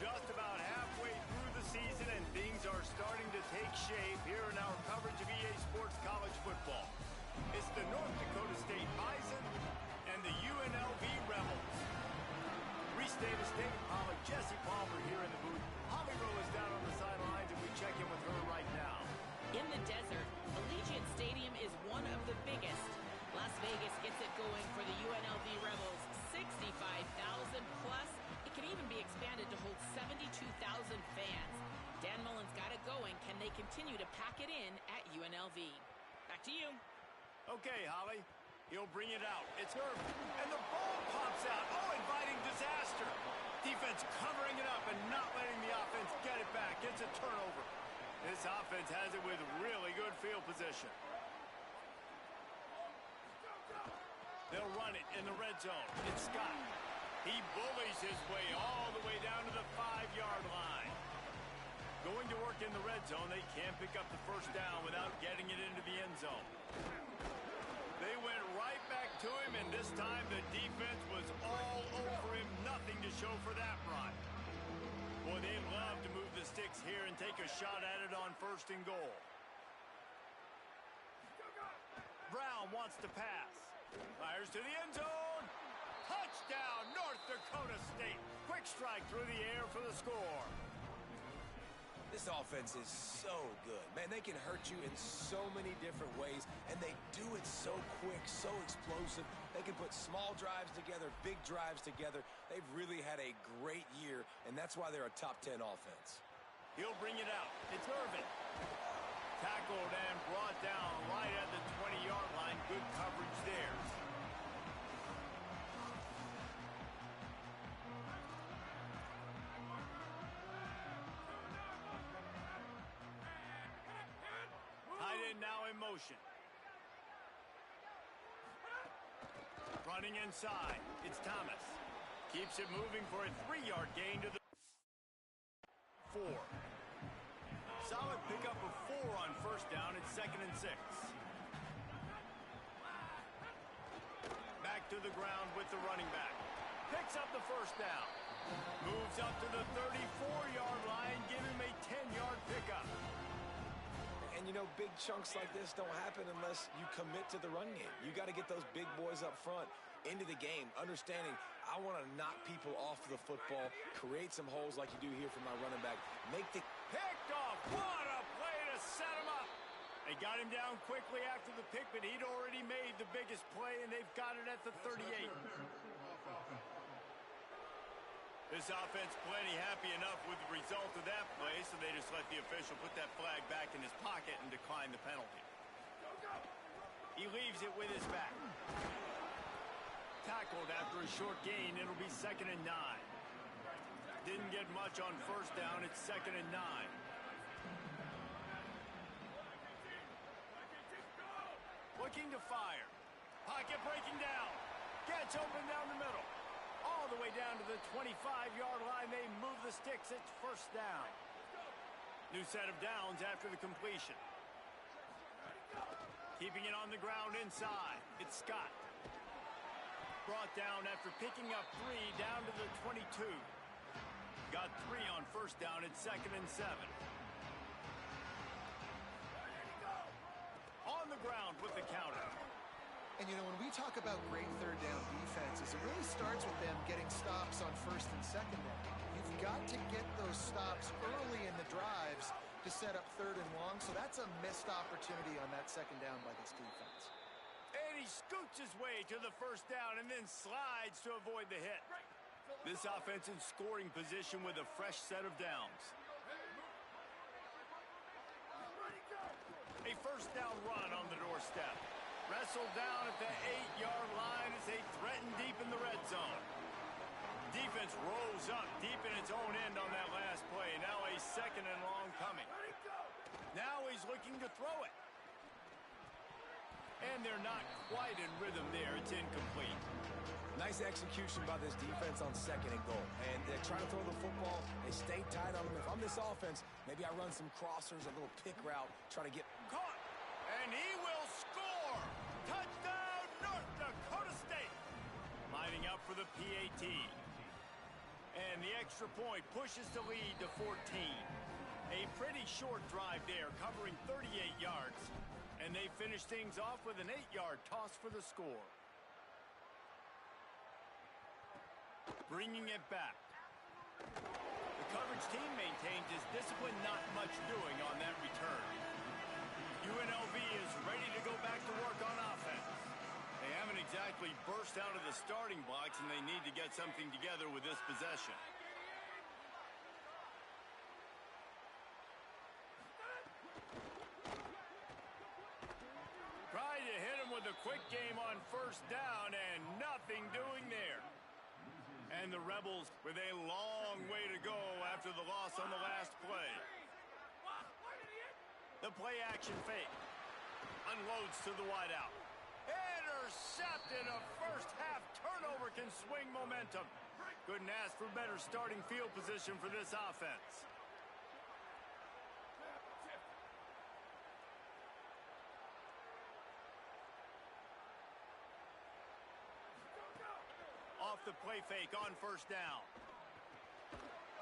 just about halfway through the season, and things are starting to take shape here in our coverage of EA Sports College Football. It's the North Dakota State Bison and the UNLV Rebels. Reese Davis, David Pollack, Jesse Palmer here in the booth. Holly Rowe is down on the sidelines, and we check in with her right now. In the desert, Allegiant Stadium is one of the biggest. Las Vegas gets it going for the UNLV Rebels. 65,000 plus. It can even be expanded to hold 72,000 fans. Dan Mullen's got it going. Can they continue to pack it in at UNLV? Back to you. Okay, Holly. He'll bring it out. It's Irvin. And the ball pops out. Oh, inviting disaster. Defense covering it up and not letting the offense get it back. It's a turnover. This offense has it with really good field position. They'll run it in the red zone. It's Scott. He bullies his way all the way down to the 5-yard line. Going to work in the red zone, they can't pick up the first down without getting it into the end zone. They went right back to him, and this time the defense was all over him. Nothing to show for that run. Boy, they love to move the sticks here and take a shot at it on 1st and goal. Brown wants to pass. Fires to the end zone. Touchdown, North Dakota State. Quick strike through the air for the score. This offense is so good. Man, they can hurt you in so many different ways, and they do it so quick, so explosive. They can put small drives together, big drives together. They've really had a great year, and that's why they're a top 10 offense. He'll bring it out. It's Irvin. Tackled and brought down right at the 20-yard line. Good coverage there. Tight end now in motion. Running inside. It's Thomas. Keeps it moving for a 3-yard gain to the 4. Solid pickup of 4 on 1st down. It's 2nd and 6. Back to the ground with the running back. Picks up the 1st down. Moves up to the 34-yard line. Give him a 10-yard pickup. And, you know, big chunks like this don't happen unless you commit to the run game. You got to get those big boys up front into the game, understanding I want to knock people off the football, create some holes like you do here for my running back. Make the... Picked off. What a play to set him up. They got him down quickly after the pick, but he'd already made the biggest play, and they've got it at the 38. This offense plenty happy enough with the result of that play, so they just let the official put that flag back in his pocket and decline the penalty. He leaves it with his back. Tackled after a short gain. It'll be 2nd and 9. Didn't get much on 1st down. It's 2nd and 9. Looking to fire. Pocket breaking down. Gets open down the middle. All the way down to the 25-yard line. They move the sticks. It's 1st down. New set of downs after the completion. Keeping it on the ground inside. It's Scott. Brought down after picking up 3 down to the 22. Got 3 on 1st down. It's 2nd and 7. On the ground with the counter. And, you know, when we talk about great 3rd down defenses, it really starts with them getting stops on 1st and 2nd down. You've got to get those stops early in the drives to set up 3rd and long, so that's a missed opportunity on that 2nd down by this defense. And he scoots his way to the 1st down and then slides to avoid the hit. This offense in scoring position with a fresh set of downs. A 1st down run on the doorstep. Wrestled down at the 8-yard line as they threaten deep in the red zone. Defense rolls up deep in its own end on that last play. Now a 2nd and long coming. Now he's looking to throw it. And they're not quite in rhythm there. It's incomplete. Nice execution by this defense on 2nd and goal. And they're trying to throw the football. They stay tight on them. If I'm this offense, maybe I run some crossers, a little pick route, try to get... Caught! And he will score! Touchdown, North Dakota State! Lining up for the PAT. And the extra point pushes the lead to 14. A pretty short drive there, covering 38 yards. And they finish things off with an 8-yard toss for the score. Bringing it back. The coverage team maintains its discipline, not much doing on that return. UNLV is ready to go back to work on offense. They haven't exactly burst out of the starting blocks, and they need to get something together with this possession. Trying to hit him with a quick game on first down, and nothing doing there. And the Rebels with a long way to go after the loss on the last play. The play action fake. Unloads to the wideout. Intercepted. A first half turnover can swing momentum. Couldn't ask for better starting field position for this offense. Off the play fake on first down.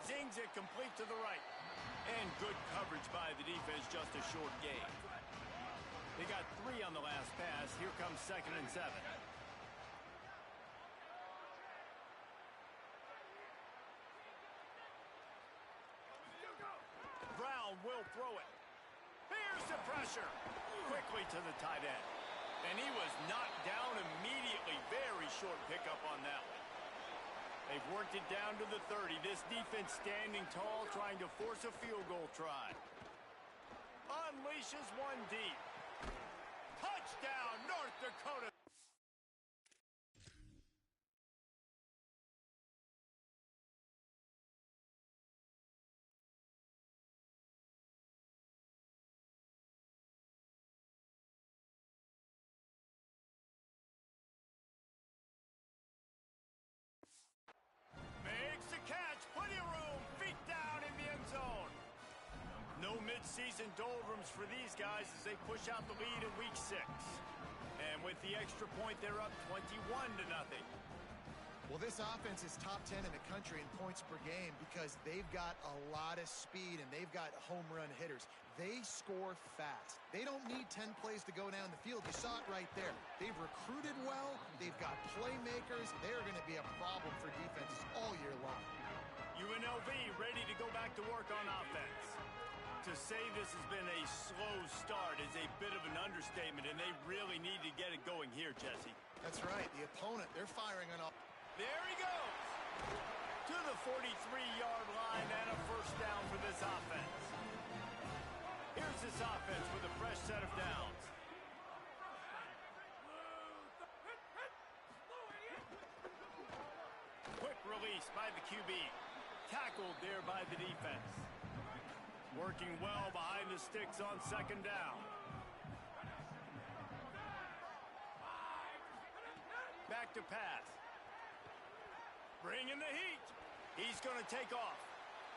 Zings it complete to the right. And good coverage by the defense, just a short gain. They got 3 on the last pass. Here comes 2nd and 7. Brown will throw it. Here's the pressure. Quickly to the tight end. And he was knocked down immediately. Very short pickup on that one. They've worked it down to the 30. This defense standing tall, trying to force a field goal try. Unleashes one deep. Touchdown, North Dakota. Makes the catch. Plenty of room. Feet down in the end zone. No mid-season doldrums for these guys as they push out the lead in week 6. And with the extra point, they're up 21-0. Well, this offense is top 10 in the country in points per game because they've got a lot of speed and they've got home run hitters. They score fast. They don't need 10 plays to go down the field. You saw it right there. They've recruited well. They've got playmakers. They're going to be a problem for defenses all year long. UNLV ready to go back to work on offense. To say this has been a slow start is a bit of an understatement, and they really need to get it going here, Jesse. That's right. The opponent, they're firing on all. There he goes. To the 43-yard line and a first down for this offense. Here's this offense with a fresh set of downs. Quick release by the QB. Tackled there by the defense. Working well behind the sticks on 2nd down. Back to pass. Bringing the heat. He's going to take off.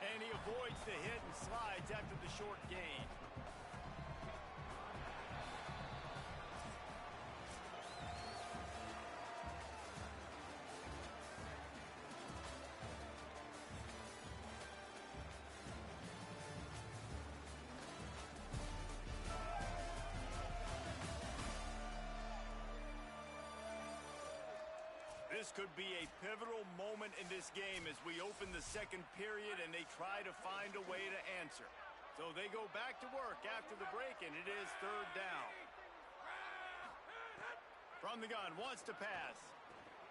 And he avoids the hit and slides after the short gain. This could be a pivotal moment in this game as we open the 2nd period and they try to find a way to answer. So they go back to work after the break, and it is 3rd down. From the gun, wants to pass.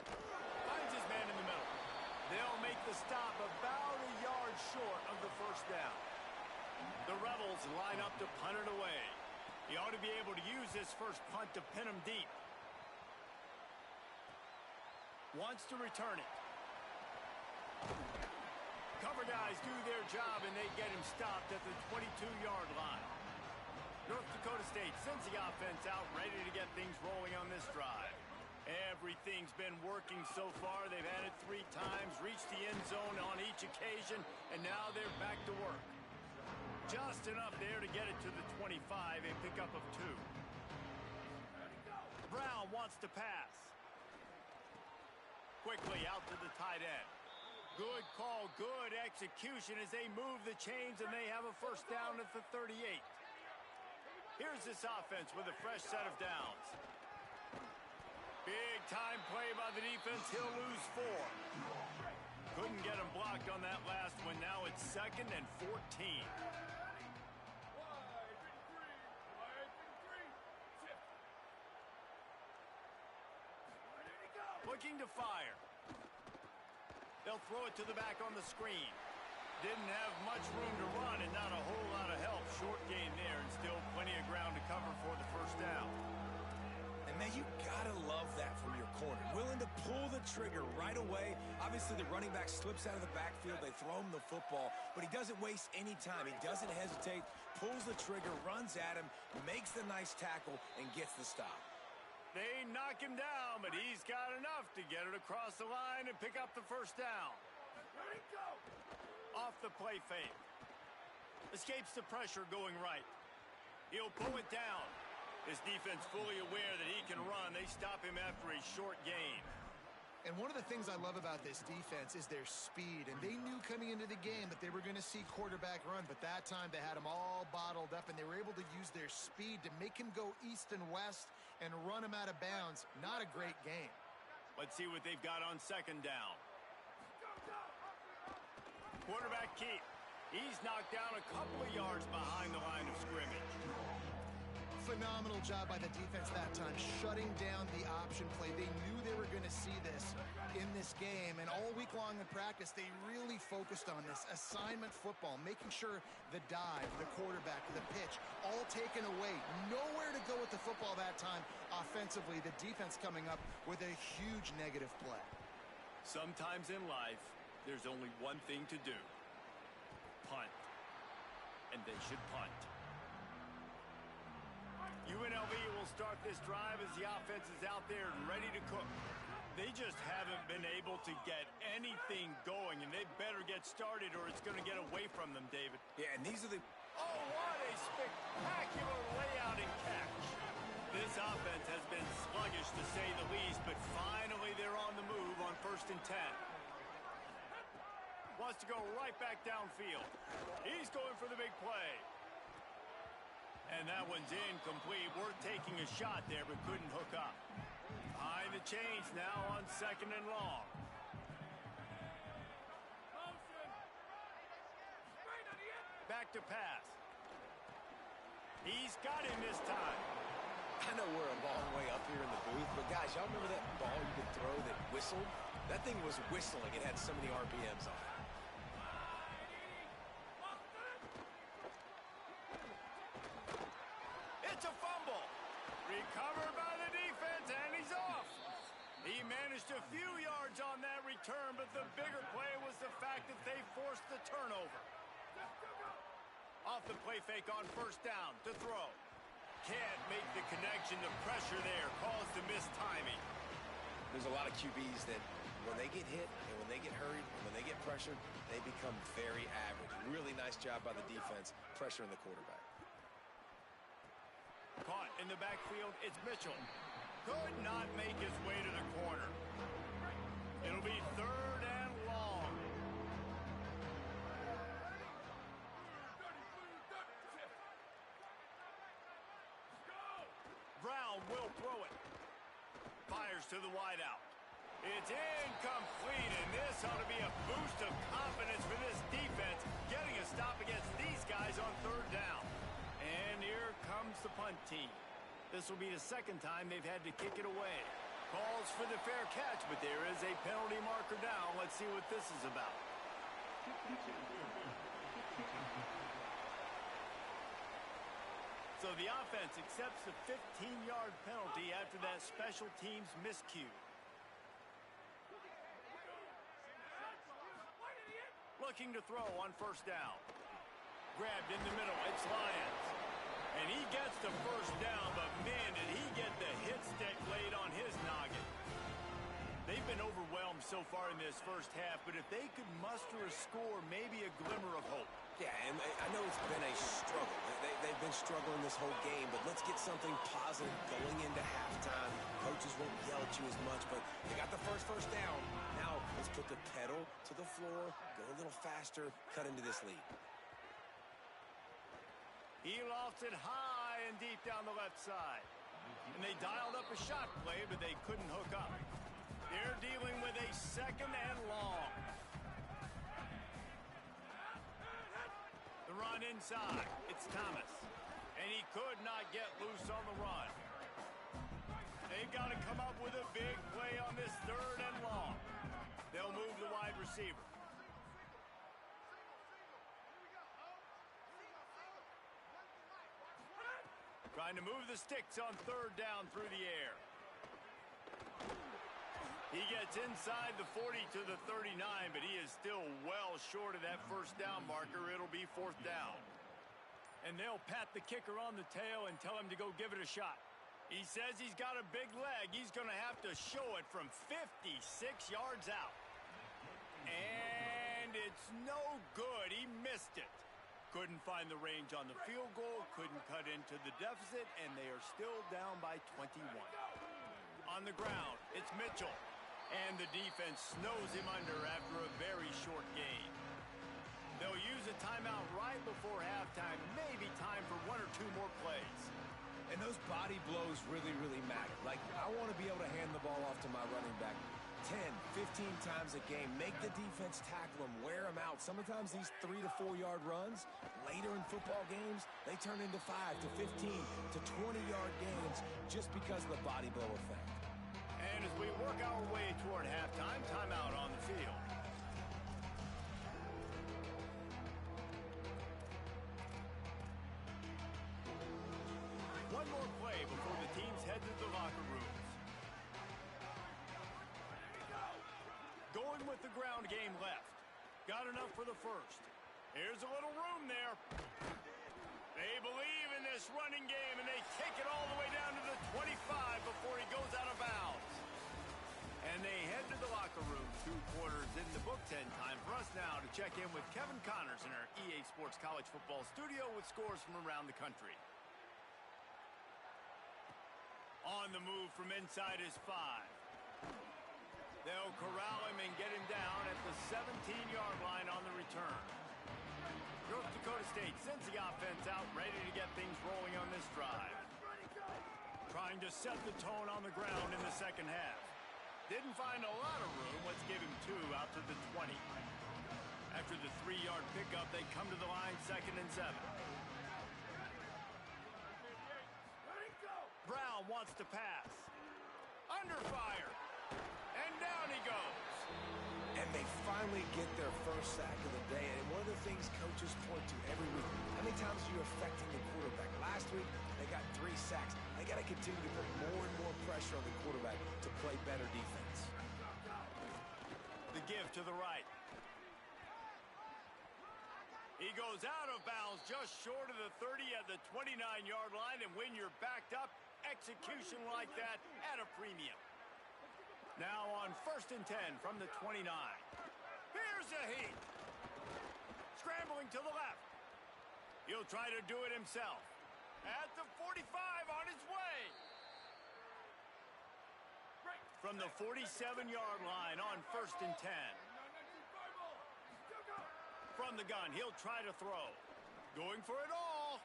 Finds his man in the middle. They'll make the stop about a yard short of the first down. The Rebels line up to punt it away. He ought to be able to use this first punt to pin him deep. Wants to return it. Cover guys do their job, and they get him stopped at the 22-yard line. North Dakota State sends the offense out, ready to get things rolling on this drive. Everything's been working so far. They've had it 3 times, reached the end zone on each occasion, and now they're back to work. Just enough there to get it to the 25, a pickup of 2. Brown wants to pass. Quickly out to the tight end. Good call, good execution as they move the chains and they have a first down at the 38. Here's this offense with a fresh set of downs. Big time play by the defense. He'll lose 4. Couldn't get him blocked on that last one. Now it's 2nd and 14. Looking to fire. They'll throw it to the back on the screen. Didn't have much room to run and not a whole lot of help. Short gain there and still plenty of ground to cover for the first down. And, man, you gotta love that from your corner. Willing to pull the trigger right away. Obviously, the running back slips out of the backfield. They throw him the football, but he doesn't waste any time. He doesn't hesitate, pulls the trigger, runs at him, makes the nice tackle, and gets the stop. They knock him down, but he's got enough to get it across the line and pick up the first down. Ready, go! Off the play fake. Escapes the pressure going right. He'll pull it down. His defense fully aware that he can run. They stop him after a short gain. And one of the things I love about this defense is their speed. And they knew coming into the game that they were going to see quarterback run. But that time they had him all bottled up, and they were able to use their speed to make him go east and west and run him out of bounds. Not a great game. Let's see what they've got on second down. Quarterback keep. He's knocked down a couple of yards behind the line of scrimmage. Phenomenal job by the defense that time, shutting down the option play. They knew they were going to see this in this game, and all week long in practice, they really focused on this assignment football, making sure the dive, the quarterback, the pitch, all taken away. Nowhere to go with the football that time offensively. The defense coming up with a huge negative play. Sometimes in life, there's only one thing to do. Punt. And they should punt. UNLV will start this drive as the offense is out there and ready to cook. They just haven't been able to get anything going, and they better get started or it's going to get away from them, David. Yeah, and these are the... Oh, what a spectacular layout and catch. This offense has been sluggish, to say the least, but finally they're on the move on 1st and 10. Wants to go right back downfield. He's going for the big play. And that one's incomplete. Worth taking a shot there, but couldn't hook up. Behind the chains now on 2nd and long. Back to pass. He's got him this time. I know we're a long way up here in the booth, but guys, y'all remember that ball you could throw that whistled? That thing was whistling. It had so many RPMs on it. It's a fumble. Recovered by the defense, and he's off. He managed a few yards on that return, but the bigger play was the fact that they forced the turnover. Off the play fake on 1st down to throw. Can't make the connection. The pressure there caused the missed timing. There's a lot of QBs that when they get hit and when they get hurried and when they get pressured, they become very average. Really nice job by the defense pressuring the quarterback. Caught in the backfield, it's Mitchell. Could not make his way to the corner. It'll be 3rd and long. Brown will throw it. Fires to the wideout. It's incomplete, and this ought to be a boost of confidence for this defense, getting a stop against these guys on 3rd down. And here comes the punt team. This will be the 2nd time they've had to kick it away. Calls for the fair catch, but there is a penalty marker down. Let's see what this is about. So the offense accepts the 15-yard penalty after that special teams miscue. Looking to throw on 1st down. Grabbed in the middle, it's Lyons. And he gets the first down, but man, did he get the hit stick laid on his noggin. They've been overwhelmed so far in this first half, but if they could muster a score, maybe a glimmer of hope. Yeah, and I know it's been a struggle. They've been struggling this whole game, but let's get something positive going into halftime. Coaches won't yell at you as much, but they got the first down. Now let's put the pedal to the floor, go a little faster, cut into this lead. He lofts it high and deep down the left side. And they dialed up a shot play, but they couldn't hook up. They're dealing with a 2nd and long. The run inside. It's Thomas. And he could not get loose on the run. They've got to come up with a big play on this 3rd and long. They'll move the wide receiver. Trying to move the sticks on 3rd down through the air. He gets inside the 40 to the 39, but he is still well short of that 1st down marker. It'll be 4th down. And they'll pat the kicker on the tail and tell him to go give it a shot. He says he's got a big leg. He's going to have to show it from 56 yards out. And it's no good. He missed it. Couldn't find the range on the field goal, couldn't cut into the deficit, and they are still down by 21. On the ground, it's Mitchell. And the defense snows him under after a very short game. They'll use a timeout right before halftime, maybe time for 1 or 2 more plays. And those body blows really, really matter. Like, I want to be able to hand the ball off to my running back 10, 15 times a game. Make the defense tackle them, wear them out. Sometimes these 3 to 4 yard runs, later in football games, they turn into 5 to 15 to 20 yard games just because of the body blow effect. And as we work our way toward halftime, timeout on the field. One more play before the teams head to the locker rooms. Going with the ground game left. Got enough for the 1st. Here's a little room there. They believe in this running game, and they take it all the way down to the 25 before he goes out of bounds. And they head to the locker room. 2 quarters in the book. 10 time for us now to check in with Kevin Connors in our EA Sports College Football studio with scores from around the country. On the move from inside is 5. They'll corral him and get him down at the 17-yard line on the return. North Dakota State sends the offense out, ready to get things rolling on this drive. Trying to set the tone on the ground in the 2nd half. Didn't find a lot of room. Let's give him 2 out to the 20. After the 3-yard pickup, they come to the line 2nd and 7. Brown wants to pass. Under fire. And down he goes. And they finally get their 1st sack of the day. And one of the things coaches point to every week, how many times are you affecting the quarterback? Last week, they got 3 sacks. They got to continue to put more and more pressure on the quarterback to play better defense. The give to the right. He goes out of bounds just short of the 30 at the 29-yard line. And when you're backed up, execution like that at a premium. Now on 1st and 10 from the 29. Here's a heat. Scrambling to the left. He'll try to do it himself. At the 45 on his way. From the 47-yard line on 1st and 10. From the gun, he'll try to throw. Going for it all.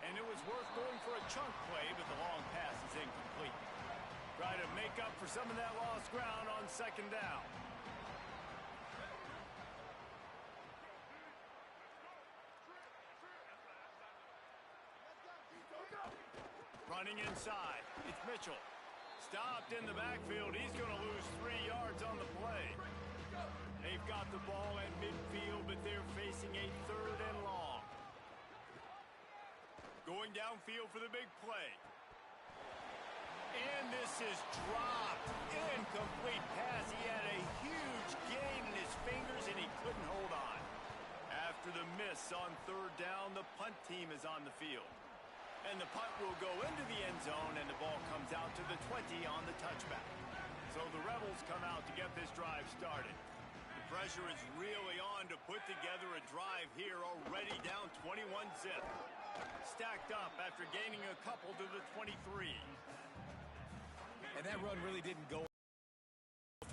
And it was worth going for a chunk play, but the long pass is incomplete. Try to make up for some of that lost ground on 2nd down. Running inside, it's Mitchell. Stopped in the backfield. He's going to lose 3 yards on the play. They've got the ball at midfield, but they're facing a 3rd and long. Going downfield for the big play. And this is dropped. Incomplete pass. He had a huge gain in his fingers, and he couldn't hold on. After the miss on 3rd down, the punt team is on the field. And the punt will go into the end zone, and the ball comes out to the 20 on the touchback. So the Rebels come out to get this drive started. The pressure is really on to put together a drive here, already down 21-zip. Stacked up after gaining a couple to the 23. And that run really didn't go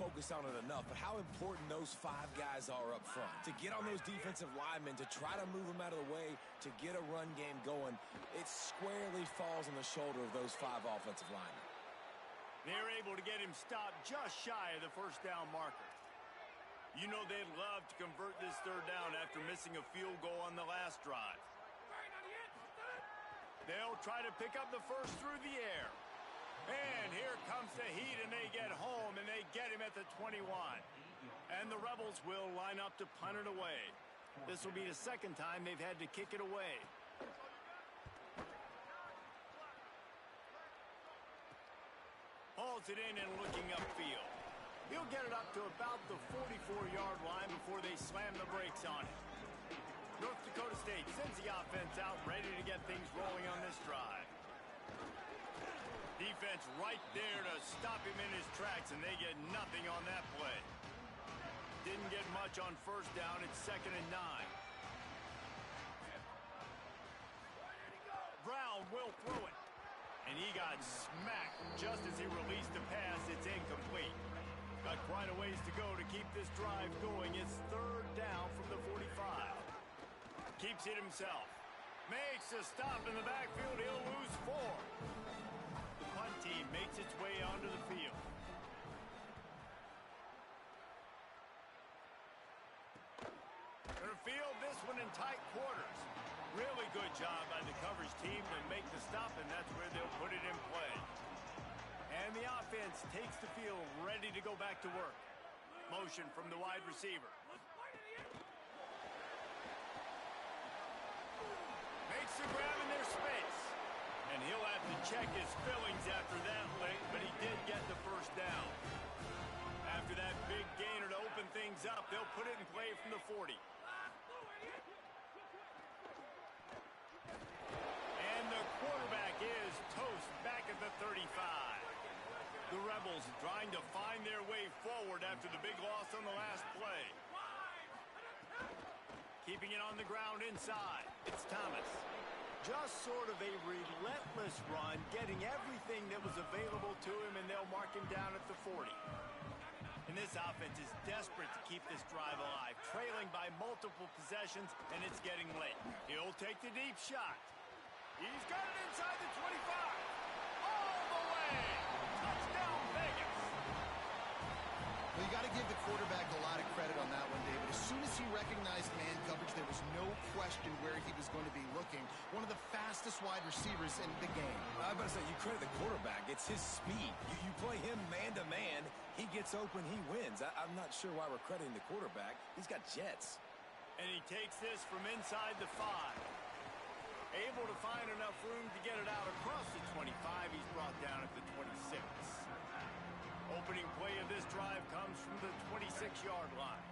focus on it enough, but how important those 5 guys are up front. To get on those defensive linemen, to try to move them out of the way, to get a run game going, it squarely falls on the shoulder of those 5 offensive linemen. They're able to get him stopped just shy of the first down marker. You know they'd love to convert this third down after missing a field goal on the last drive. They'll try to pick up the first through the air. And here comes the heat, and they get home, and they get him at the 21. And the Rebels will line up to punt it away. This will be the second time they've had to kick it away. Hauls it in and looking upfield. He'll get it up to about the 44-yard line before they slam the brakes on it. North Dakota State sends the offense out, ready to get things rolling on this drive. Defense right there to stop him in his tracks, and they get nothing on that play. Didn't get much on first down. It's 2nd and 9. Brown will throw it. And he got smacked just as he released the pass. It's incomplete. Got quite a ways to go to keep this drive going. It's 3rd down from the 45. Keeps it himself. Makes a stop in the backfield. He'll lose 4. The punt team makes its way onto the field. Gonna field this one in tight quarters. Really good job by the coverage team to make the stop, and that's where they'll put it in play. And the offense takes the field, ready to go back to work. Motion from the wide receiver. Makes the grab in their space. And he'll have to check his fillings after that lick, but he did get the first down. After that big gainer to open things up, they'll put it in play from the 40. And the quarterback is toast back at the 35. The Rebels trying to find their way forward after the big loss on the last play. Keeping it on the ground inside. It's Thomas. Just sort of a relentless run, getting everything that was available to him, and they'll mark him down at the 40. And this offense is desperate to keep this drive alive, trailing by multiple possessions, and it's getting late. He'll take the deep shot. He's got it inside the 25. All the way. Touchdown, Vegas. Well, you got to give the quarterback a lot of credit on that one, David. As soon as he recognized man coverage, there was no question where he was going to be looking. One of the fastest wide receivers in the game. I was about to say, you credit the quarterback. It's his speed. You play him man-to-man, he gets open, he wins. I'm not sure why we're crediting the quarterback. He's got jets. And he takes this from inside the 5. Able to find enough room to get it out across the 25. He's brought down at the 26. Opening play of this drive comes from the 26-yard line.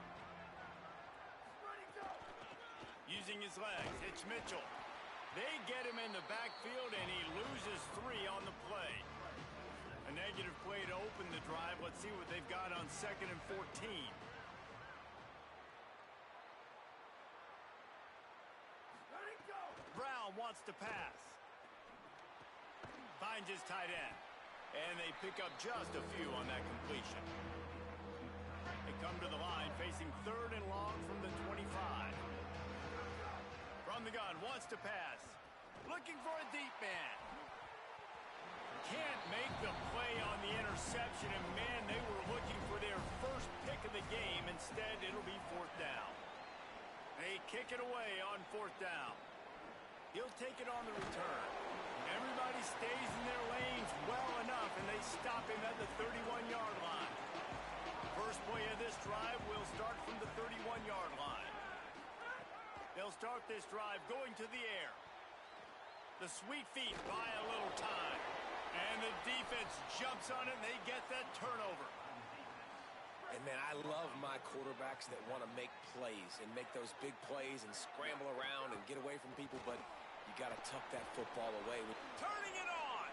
Using his legs, it's Mitchell. They get him in the backfield, and he loses 3 on the play. A negative play to open the drive. Let's see what they've got on 2nd and 14. Brown wants to pass. Finds his tight end. And they pick up just a few on that completion. They come to the line facing 3rd and long from the 25. From the gun, wants to pass. Looking for a deep man. Can't make the play on the interception, and man, they were looking for their first pick of the game. Instead, it'll be 4th down. They kick it away on 4th down. He'll take it on the return. Everybody stays in their lanes well enough, and they stop him at the 31-yard line. First play of this drive will start from the 31-yard line. They'll start this drive going to the air. The sweet feet buy a little time. And the defense jumps on it, and they get that turnover. And, man, I love my quarterbacks that want to make plays and make those big plays and scramble around and get away from people, but you got to tuck that football away. Turning it on.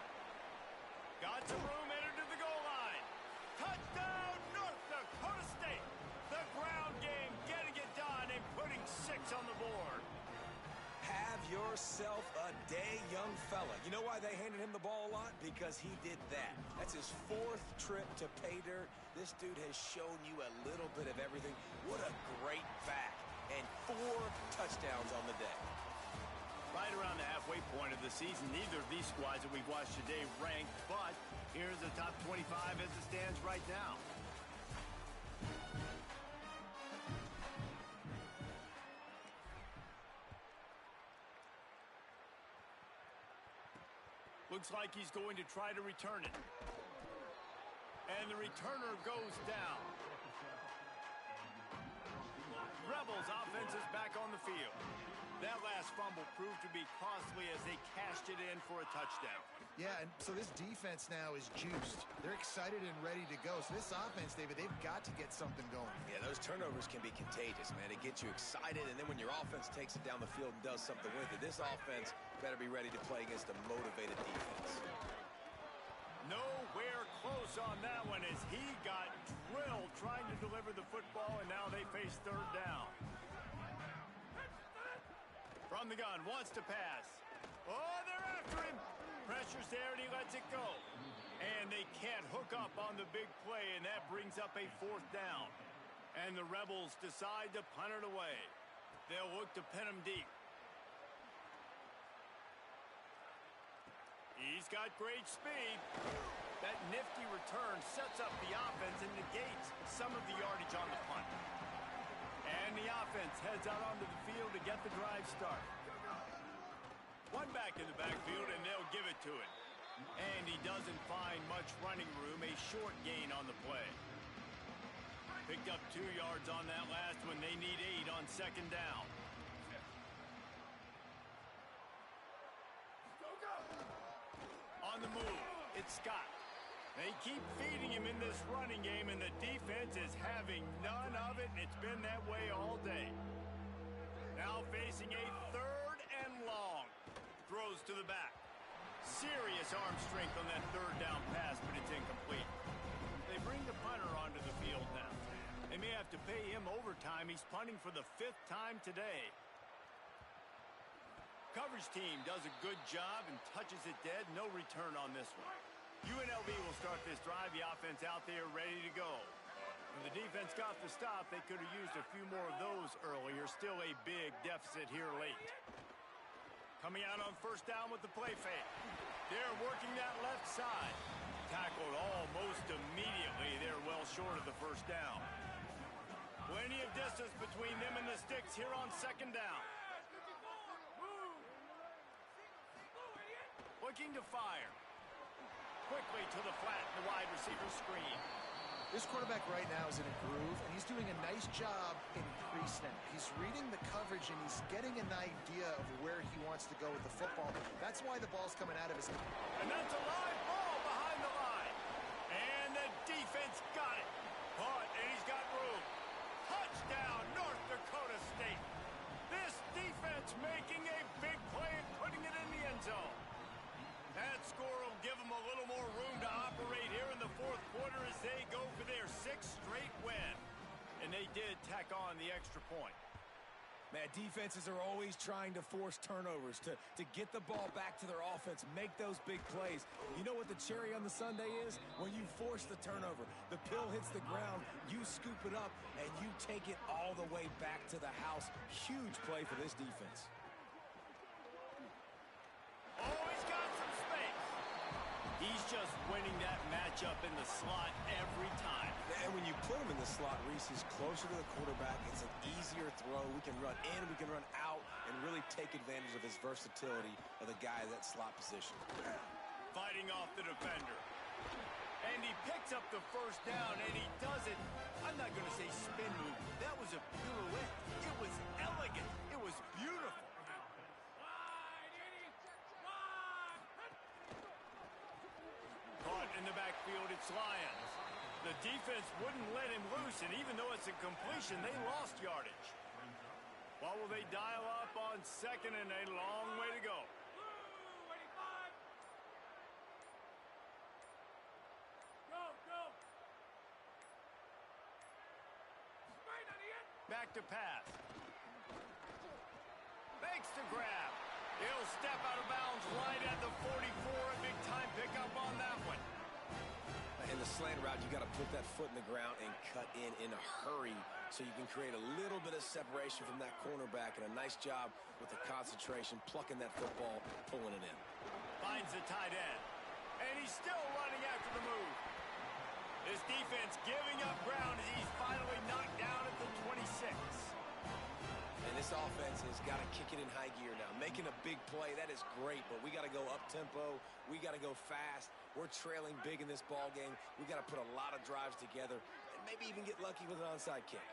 Got some room, entered to the goal line. Touchdown, North Dakota State. The ground game 6 on the board. Have yourself a day, young fella. You know why they handed him the ball a lot? Because he did that. That's his 4th trip to pay dirt. This dude has shown you a little bit of everything. What a great back. And 4 touchdowns on the day. Right around the halfway point of the season, neither of these squads that we've watched today ranked, but here's the top 25 as it stands right now. Looks like he's going to try to return it. And the returner goes down. Rebels offense is back on the field. That last fumble proved to be costly as they cashed it in for a touchdown. Yeah, and so this defense now is juiced. They're excited and ready to go. So this offense, David, they've got to get something going. Yeah, those turnovers can be contagious, man. It gets you excited, and then when your offense takes it down the field and does something with it, this offense better be ready to play against a motivated defense. Nowhere close on that one as he got drilled trying to deliver the football, and now they face 3rd down. From the gun, wants to pass. Oh, they're after him. Pressure's there, and he lets it go. And they can't hook up on the big play, and that brings up a 4th down. And the Rebels decide to punt it away. They'll look to pin him deep. He's got great speed. That nifty return sets up the offense and negates some of the yardage on the punt. And the offense heads out onto the field to get the drive started. One back in the backfield, and they'll give it to him. And he doesn't find much running room, a short gain on the play. Picked up 2 yards on that last one. They need 8 on 2nd down. On the move, it's Scott. They keep feeding him in this running game, and the defense is having none of it, and it's been that way all day. Now facing a 3rd and long. Throws to the back. Serious arm strength on that 3rd down pass, but it's incomplete. They bring the punter onto the field now. They may have to pay him overtime. He's punting for the 5th time today. Coverage team does a good job and touches it dead. No return on this one. UNLV will start this drive. The offense out there ready to go. When the defense got the stop, they could have used a few more of those earlier. Still a big deficit here late. Coming out on 1st down with the play fake. They're working that left side. Tackled almost immediately. They're well short of the 1st down. Plenty of distance between them and the sticks here on 2nd down. Looking to fire. Quickly to the flat, the wide receiver screen. This quarterback right now is in a groove, and he's doing a nice job in pre-snap. He's reading the coverage, and he's getting an idea of where he wants to go with the football. That's why the ball's coming out of his... And that's a live ball behind the line. And the defense got it. Caught, and he's got room. Touchdown, North Dakota State. This defense making a big play and putting it in the end zone. That score will give them a little more room to operate here in the 4th quarter as they go for their 6th straight win. And they did tack on the extra point. Man, defenses are always trying to force turnovers, to get the ball back to their offense, make those big plays. You know what the cherry on the sundae is? When you force the turnover, the pill hits the ground, you scoop it up, and you take it all the way back to the house. Huge play for this defense. Oh, he's got some space. He's just winning that matchup in the slot every time. And when you put him in the slot, Reese, he's closer to the quarterback. It's an easier throw. We can run in, we can run out, and really take advantage of his versatility of the guy in that slot position. Fighting off the defender. And he picks up the 1st down, and he does it. I'm not going to say spin move. That was a pirouette. It was elegant. It was beautiful. Caught in the backfield, it's Lions. The defense wouldn't let him loose, and even though it's a completion, they lost yardage. What will they dial up on 2nd and a long way to go? Back to pass. makes the grab. He'll step out of bounds right at the 44. A big time pickup on that one. In the slant route, you got to put that foot in the ground and cut in a hurry so you can create a little bit of separation from that cornerback, and a nice job with the concentration, plucking that football, pulling it in. Finds the tight end, and he's still running after the move. His defense giving up ground as he's finally knocked down at the 26. And this offense has got to kick it in high gear now. Making a big play, that is great, but we got to go up-tempo. We got to go fast. We're trailing big in this ball game. We got to put a lot of drives together and maybe even get lucky with an onside kick.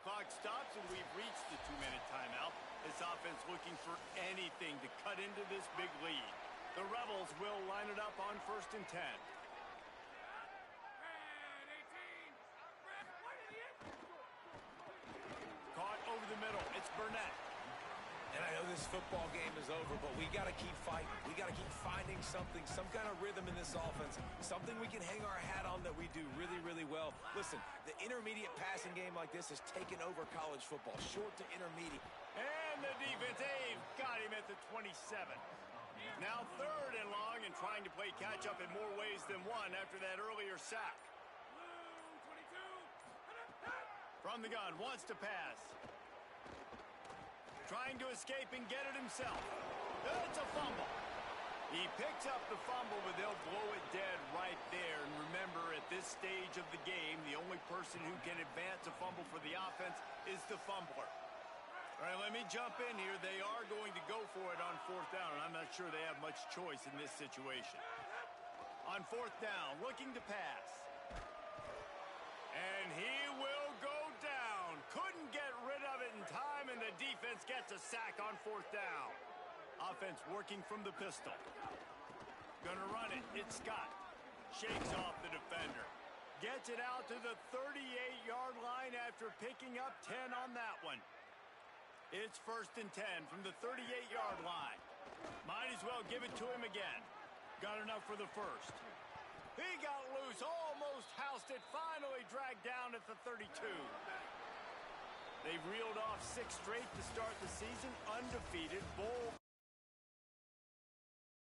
Clock stops, and we've reached the 2-minute timeout. This offense looking for anything to cut into this big lead. The Rebels will line it up on 1st and 10. Caught over the middle. It's Burnett. And I know this football game is over, but we got to keep fighting. We got to keep finding something, some kind of rhythm in this offense, something we can hang our hat on that we do really, really well. Listen, the intermediate passing game like this has taken over college football, short to intermediate. And the defense, got him at the 27. Now 3rd and long, and trying to play catch-up in more ways than one after that earlier sack. From the gun, wants to pass. Trying to escape and get it himself. It's a fumble. He picks up the fumble, but they'll blow it dead right there. And remember, at this stage of the game, the only person who can advance a fumble for the offense is the fumbler. All right, let me jump in here. They are going to go for it on 4th down, and I'm not sure they have much choice in this situation. On 4th down, looking to pass. And he will go down. Couldn't get rid of it in time, and the defense gets a sack on 4th down. Offense working from the pistol. Gonna run it. It's Scott. Shakes off the defender. Gets it out to the 38-yard line after picking up 10 on that one. It's 1st and 10 from the 38-yard line. Might as well give it to him again. Got enough for the first. He got loose, almost housed it, finally dragged down at the 32. They've reeled off 6 straight to start the season, undefeated, bowl